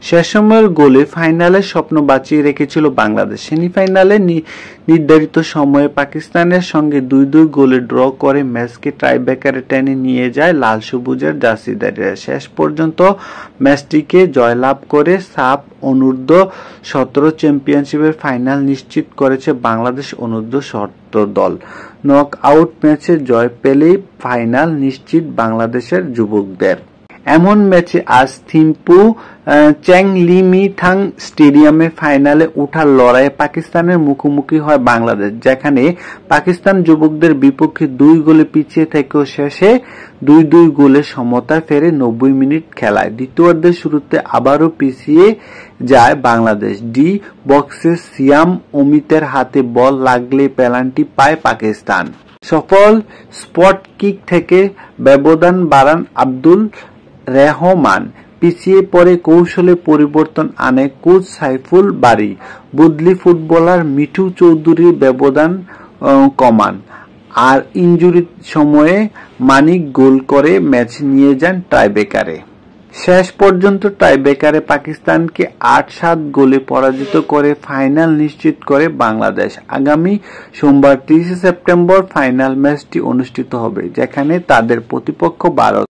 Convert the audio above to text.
শেষ সময়ের গোলে ফাইনালের স্বপ্ন বাঁচিয়ে রেখেছিল বাংলাদেশ। সেমিফাইনালে নির্ধারিত সময়ে পাকিস্তানের সঙ্গে ২-২ গোলে ড্র করে ম্যাচকে টাইব্রেকারে টেনে নিয়ে যায় লাল সবুজের জার্সিধারীরা। শেষ পর্যন্ত ম্যাচটিকে জয়লাভ করে সাফ অনূর্ধ্ব-১৭ চ্যাম্পিয়নশিপের ফাইনাল নিশ্চিত করেছে বাংলাদেশ অনূর্ধ্ব-১৭ দল। নক আউট ম্যাচে জয় পেলেই ফাইনাল নিশ্চিত বাংলাদেশের যুবকদের। এমন ম্যাচে আজ থিম্পু চ্যাংলিমিথাং স্টেডিয়ামে ফাইনালে ওঠার লড়াইয়ে পাকিস্তানের মুখোমুখি হয় বাংলাদেশ, যেখানে পাকিস্তান যুবকদের বিপক্ষে ২ গোলে পিছিয়ে থেকেও শেষে ২-২ গোলে সমতায় ফেরে ৯০ মিনিট খেলায়। দ্বিতীয়ার্ধের শুরুতে আবারও পিছিয়ে যায় বাংলাদেশ। ডি বক্সে সিয়াম অমিতের হাতে বল লাগলে পেনাল্টি পায় পাকিস্তান। সফল স্পট কিক থেকে ব্যবধান বাড়ান আব্দুল রেহমান। পিছিয়ে পড়ে কৌশলে পরিবর্তন আনে কোচ সাইফুল বারী। বদলি ফুটবলার মিঠু চৌধুরী ব্যবধান কমান। আর ইনজুরির সময়ে মানিক গোল করে ম্যাচ নিয়ে যান টাইব্রেকারে। শেষ পর্যন্ত টাইব্রেকারে পাকিস্তানকে ৮-৭ গোলে পরাজিত করে ফাইনাল নিশ্চিত করে বাংলাদেশ। আগামী সোমবার ৩০ সেপ্টেম্বর ফাইনাল ম্যাচটি অনুষ্ঠিত হবে, যেখানে তাদের প্রতিপক্ষ ভারত।